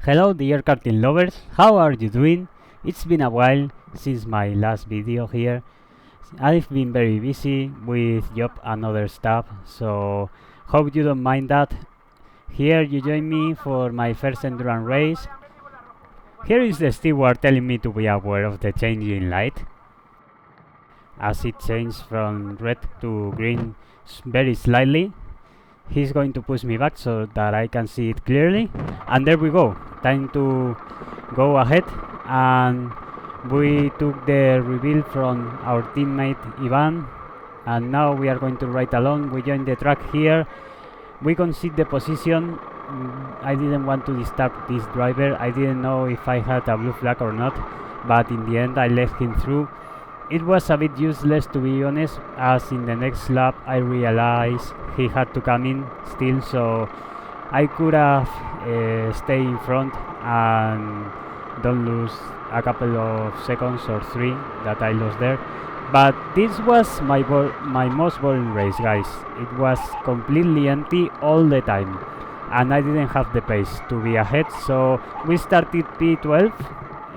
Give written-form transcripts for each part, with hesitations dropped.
Hello dear karting lovers, how are you doing? It's been a while since my last video here. I've been very busy with job and other stuff, so hope you don't mind that. Here you join me for my first endurance race. Here is the steward telling me to be aware of the changing light, as it changes from red to green very slightly. He's going to push me back so that I can see it clearly, and there we go. Time to go ahead, and we took the reveal from our teammate Ivan, and now we are going to ride along. We join the track here. We concede the position. I didn't want to disturb this driver. I didn't know if I had a blue flag or not, but in the end I let him through. It was a bit useless, to be honest, as in the next lap I realized he had to come in still, so I could have stayed in front and don't lose a couple of seconds or 3 that I lost there. But this was my most boring race, guys. It was completely empty all the time, and I didn't have the pace to be ahead, so we started P12,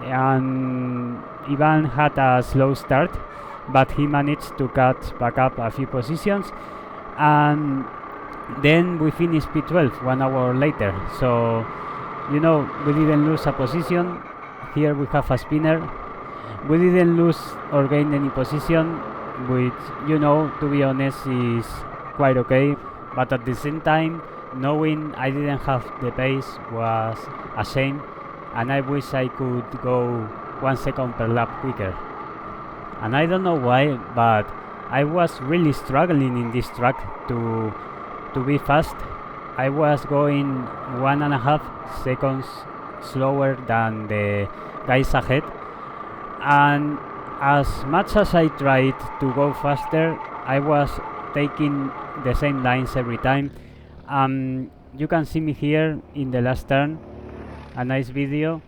and Ivan had a slow start, but he managed to catch back up a few positions, and then we finished P12 1 hour later. So you know, we didn't lose a position. Here we have a spinner. We didn't lose or gain any position, which, you know, to be honest, is quite okay, but at the same time, knowing I didn't have the pace was a shame, and I wish I could go 1 second per lap quicker. And I don't know why, but I was really struggling in this track to be fast. I was going 1.5 seconds slower than the guys ahead, and as much as I tried to go faster, I was taking the same lines every time. You can see me here in the last turn, a nice video,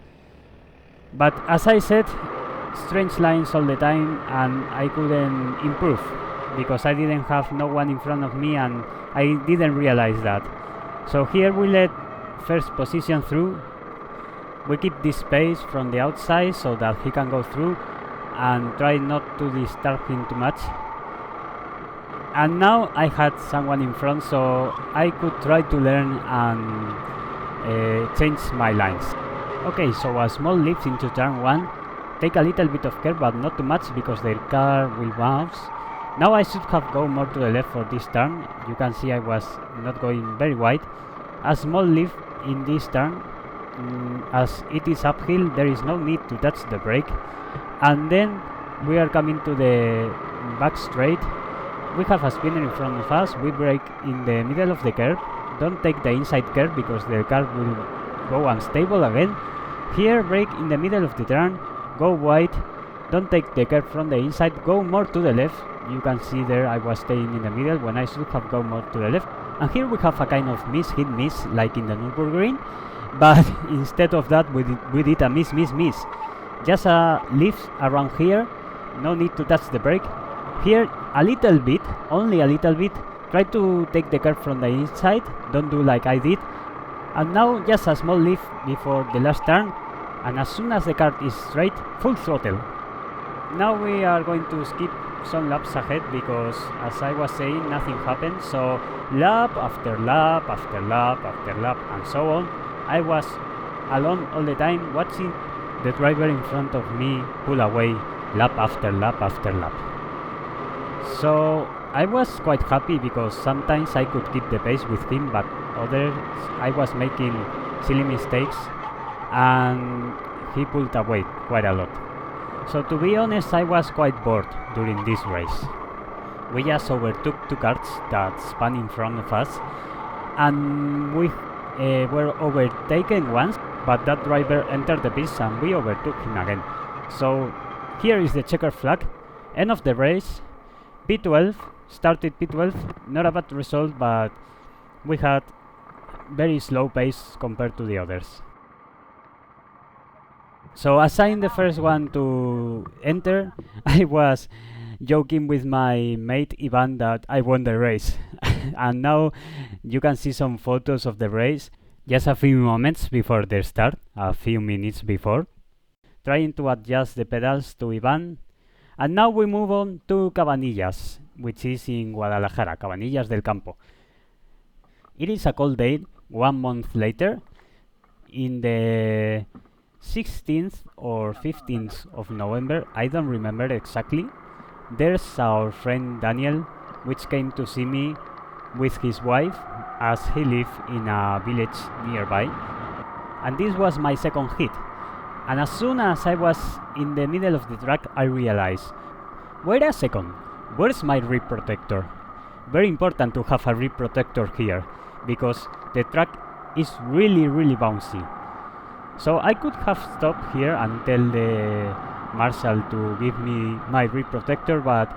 but as I said, strange lines all the time, and I couldn't improve because I didn't have no one in front of me, and I didn't realize that. So here we let first position through. We keep this space from the outside so that he can go through, and try not to disturb him too much. And now I had someone in front, so I could try to learn and change my lines. Okay, so a small lift into turn 1. Take a little bit of care, but not too much because the car will bounce. Now I should have gone more to the left for this turn. You can see I was not going very wide. A small lift in this turn. As it is uphill, there is no need to touch the brake. And then we are coming to the back straight. We have a spinner in front of us. We brake in the middle of the curve. Don't take the inside curve because the car will go unstable again. Here, brake in the middle of the turn. Go wide. Don't take the curve from the inside. Go more to the left. You can see there I was staying in the middle when I should have gone more to the left. And here we have a kind of miss like in the Nürburgring, but instead of that we did a miss. Just a lift around here. No need to touch the brake. Here a little bit, only a little bit. Try to take the curve from the inside. Don't do like I did. And now just a small lift before the last turn, and as soon as the car is straight, full throttle. Now we are going to skip some laps ahead because, as I was saying, nothing happened. So lap after lap after lap after lap and so on, I was alone all the time watching the driver in front of me pull away lap after lap after lap. So I was quite happy because sometimes I could keep the pace with him, but others I was making silly mistakes and he pulled away quite a lot. So to be honest, I was quite bored during this race. We just overtook 2 cars that spun in front of us, and we were overtaken once, but that driver entered the pits and we overtook him again. So here is the checker flag. End of the race. P12, started P12, not a bad result, but we had very slow pace compared to the others. So as I'm the first one to enter, I was joking with my mate Ivan that I won the race. And now you can see some photos of the race. just a few moments before the start, a few minutes before, trying to adjust the pedals to Ivan. And now we move on to Cabanillas, which is in Guadalajara, Cabanillas del Campo. It is a cold day, 1 month later, in the 16th or 15th of November, I don't remember exactly. There's our friend Daniel, which came to see me with his wife, as he lived in a village nearby. And this was my second hit. And as soon as I was in the middle of the track, I realized, wait a second, where's my rib protector? Very important to have a rib protector here, because the track is really bouncy. So I could have stopped here and tell the marshal to give me my rib protector, but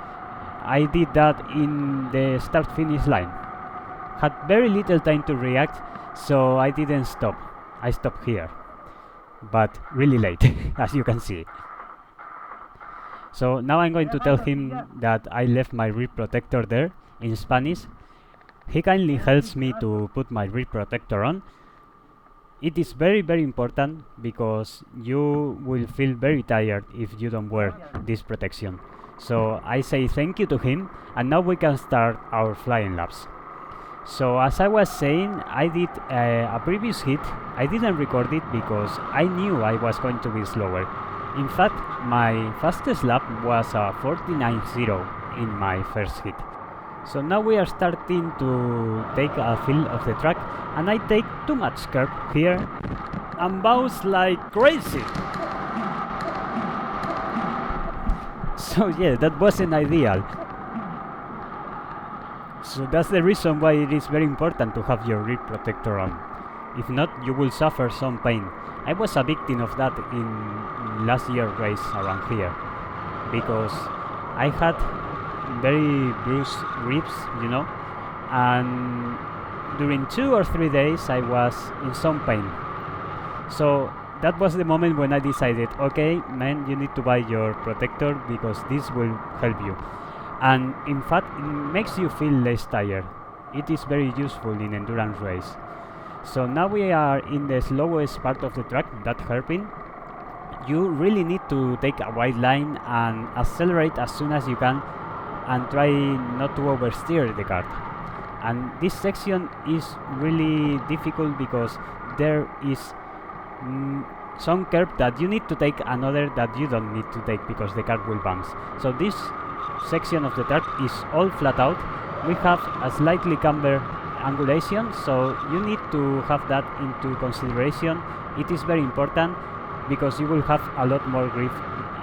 I did that in the start-finish line. Had very little time to react, so I didn't stop. I stopped here, but really late, as you can see. So now I'm going to tell him that I left my rib protector there in Spanish. He kindly helps me to put my rib protector on. It is very important because you will feel very tired if you don't wear this protection. So I say thank you to him, and now we can start our flying laps. So as I was saying, I did a previous hit. I didn't record it because I knew I was going to be slower. In fact, my fastest lap was a 49.0 in my first hit. So now we are starting to take a feel of the track, and I take too much curb here and bounce like crazy. So yeah, that wasn't ideal. So that's the reason why it is very important to have your rib protector on. If not, you will suffer some pain. I was a victim of that in last year's race around here, because I had very bruised ribs, you know, and during 2 or 3 days I was in some pain. So that was the moment when I decided, okay man, you need to buy your protector because this will help you. And in fact, it makes you feel less tired. It is very useful in endurance race. So now we are in the slowest part of the track, that hairpin. You really need to take a wide line and accelerate as soon as you can, and try not to oversteer the kart. And this section is really difficult because there is some curve that you need to take, another that you don't need to take because the kart will bounce. So this section of the track is all flat out. We have a slightly camber angulation, so you need to have that into consideration. It is very important because you will have a lot more grip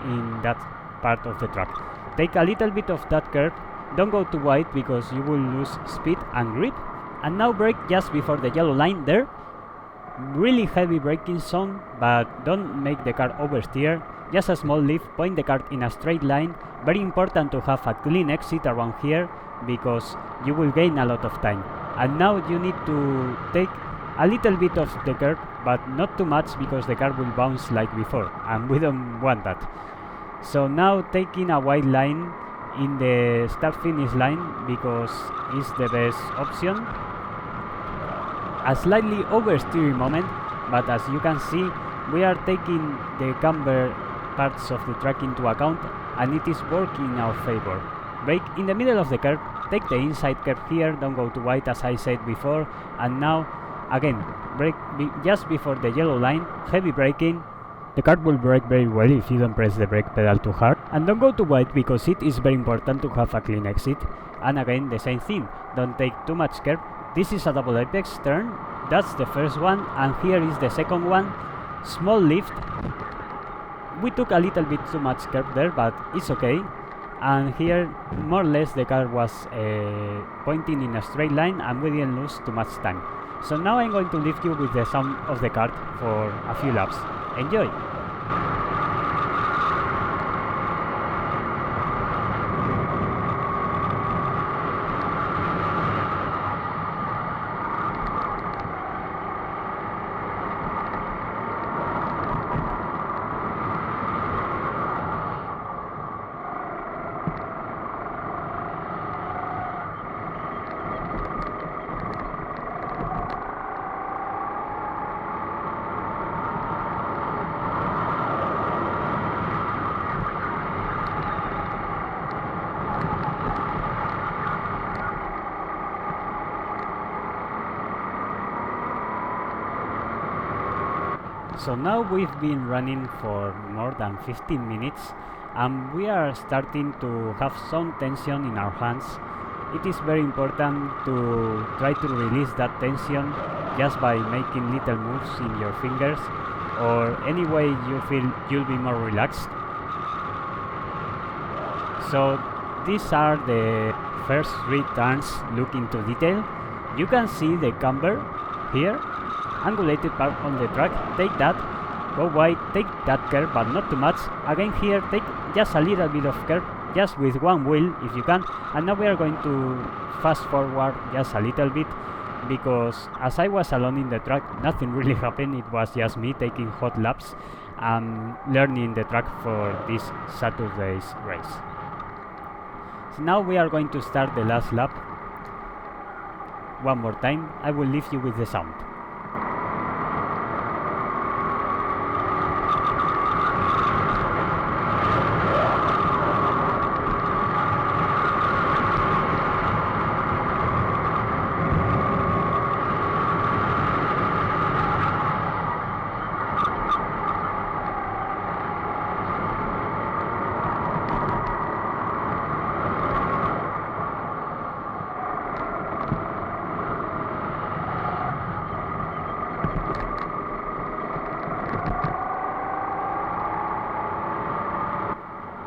in that part of the track. Take a little bit of that curve, don't go too wide because you will lose speed and grip. And now brake just before the yellow line there. Really heavy braking zone, but don't make the car oversteer. Just a small lift, point the car in a straight line. Very important to have a clean exit around here because you will gain a lot of time. And now you need to take a little bit of the curve, but not too much because the car will bounce like before, and we don't want that. So now taking a wide line in the start-finish line because it's the best option. A slightly oversteering moment, but as you can see, we are taking the camber parts of the track into account, and it is working in our favor. Brake in the middle of the curve, take the inside curve here, don't go too wide as I said before, and now again brake just before the yellow line, heavy braking. The kart will brake very well if you don't press the brake pedal too hard, and don't go too wide because it is very important to have a clean exit. And again the same thing, don't take too much curve. This is a double apex turn, that's the first one, and here is the second one. Small lift. We took a little bit too much curve there, but it's okay. And here more or less the car was pointing in a straight line and we didn't lose too much time. So now I'm going to leave you with the sound of the kart for a few laps. Enjoy! So now we've been running for more than 15 minutes and we are starting to have some tension in our hands. It is very important to try to release that tension just by making little moves in your fingers, or any way you feel you'll be more relaxed. So these are the first 3 turns. Look into detail. You can see the camber here, angulated part on the track. Take that, go wide, take that curve, but not too much. Again here, take just a little bit of curve, just with one wheel if you can. And now we are going to fast forward just a little bit, because as I was alone in the track, nothing really happened. It was just me taking hot laps and learning the track for this Saturday's race. So now we are going to start the last lap. One more time, I will leave you with the sound.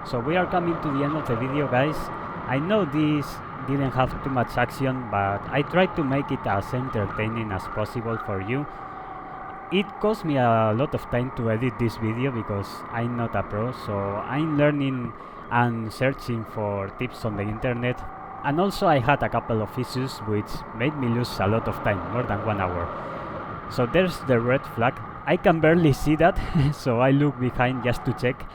So we are coming to the end of the video, guys. I know this didn't have too much action, but I tried to make it as entertaining as possible for you. It cost me a lot of time to edit this video because I'm not a pro, so I'm learning and searching for tips on the internet. And also I had a couple of issues which made me lose a lot of time, more than 1 hour. So there's the red flag. I can barely see that, so I look behind just to check.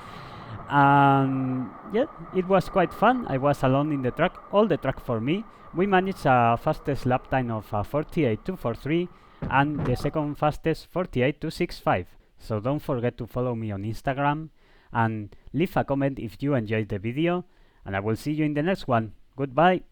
And yeah, it was quite fun. I was alone in the track, all the track for me. We managed a fastest lap time of 48.243 and the second fastest 48.265. So don't forget to follow me on Instagram and leave a comment if you enjoyed the video, and I will see you in the next one. Goodbye.